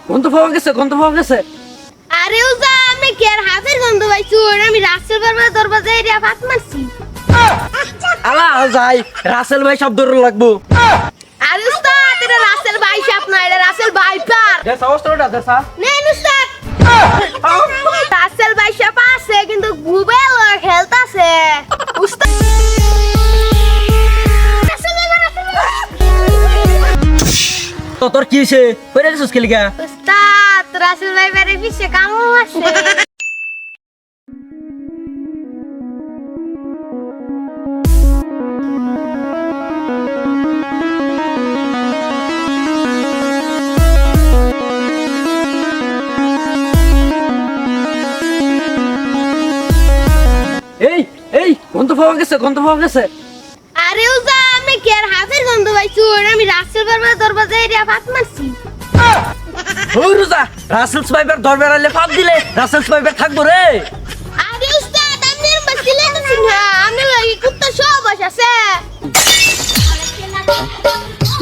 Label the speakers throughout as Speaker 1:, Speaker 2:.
Speaker 1: গন্ধ পাওয়া গেছে।
Speaker 2: আরে উজা আমি কি আর হাতের গন্ধ পাইছু আমি রাসেল বারবার দরবাজা এরিয়া ফাত মারছি।
Speaker 1: আলা যাই রাসেল ভাই সব দৌড় লাগবো।
Speaker 2: আরে উস্তাদ এটা রাসেল ভাই সাপ না এটা রাসেল ভাইপার।
Speaker 1: দেশা অস্ত্রটা দেশা।
Speaker 2: নেন উস্তাদ। রাসেল ভাই সাপ আছে কিন্তু গুবেল খেলতাছে। উস্তাদ
Speaker 1: তো তোর কি হইছে কইরা দিছস কি লিগা?
Speaker 2: উস্তাদ রাসেল ভাইপারের পিছে কামড় আছে।
Speaker 1: এই গন্ধ পাওয়া গেছে।
Speaker 2: আরে উজা আমি কি আর হাতের গন্ধ পাইছু আমি রাসেল বারবার দরবাজা এরিয়া ফাত মারছি।
Speaker 1: ওই রোজা রাসেল ভাইবার দরবার আইলে ফাপ দিলে রাসেল ভাইবার থাকবো রে।
Speaker 2: আরে উস্তাদ আপনি বসিলে তো না আমি লাগি কুত্তা সব আছে।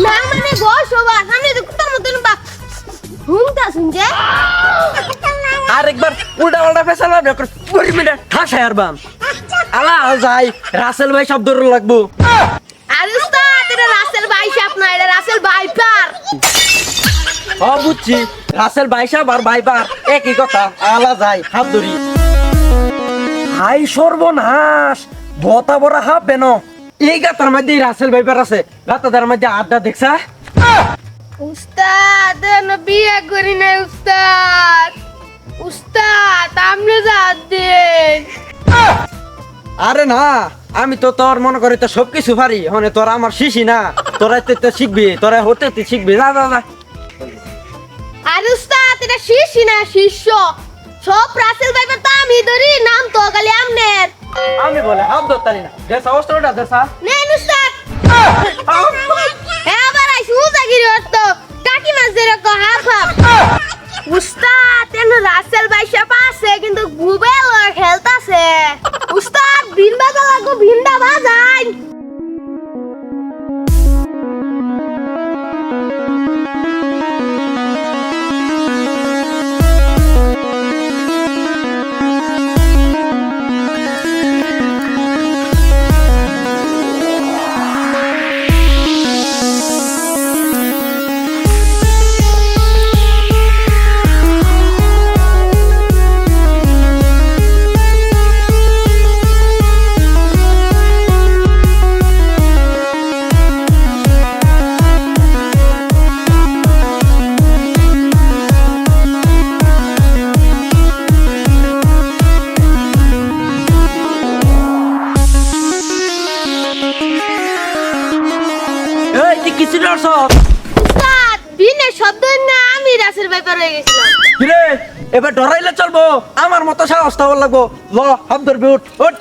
Speaker 2: না মানে গো সবাই আমি তো কুত্তার মতন বা ঘুমটা শুনছে।
Speaker 1: আরেকবার উল্টা ফেসাল না করে 20 মিনিট ঠাসায় আর বাম। আলা যাই রাসেল ভাই সব দৌড় লাগবো।
Speaker 2: আরে উস্তাদ এটা রাসেল ভাই সাপ না এটা রাসেল ভাইপার।
Speaker 1: ও বুঝছি রাসেল ভাই সাহেব আর ভাইবার একই কথা। আলা যাই হাত ধরি। হাই সর্বনাশ বতা বড় হাফ বেন এই গাতার মধ্যে রাসেল ভাইবার আছে। গাতাদের মধ্যে আড্ডা দেখছা?
Speaker 2: উস্তাদ না বিয়ে করি না উস্তাদ। উস্তাদ আপনি যা দেন।
Speaker 1: আরে না আমি তো তোর মনে করি তো সবকিছু পারি মানে তোরা আমার শিশি না। তোরা তো শিখবি তোরা হতে শিখবি। যা যা যা।
Speaker 2: আর উস্তাদ এটা শিশি না শিষ্য সব রাসেল ভাইপার তো আমি ধরি নাম তো খালি আমনের।
Speaker 1: আমি বলে হাত ধরতারি না দেশা অস্ত্রটা দেশা।
Speaker 2: নেন উস্তাদ। এবার আইসু জাগির অর্থ কাকি মাছ যেরকম হাফ হাফ। উস্তাদ এন রাসেল ভাই সাপ আছে কিন্তু গুবেল খেলতাছে। উস্তাদ ভিন বাজা লাগো ভিনটা বাজাই।
Speaker 1: এই তুই কিছু নড়ছ?
Speaker 2: উস্তাদ ভিনের শব্দ না আমি রাসেল ভাইপার হয়ে গেছিলাম।
Speaker 1: কিরে এবার ডরাইলে চলবো? আমার মতো সাহস থাকবার লাগবো। ল হাত ধরবি উঠ উঠ।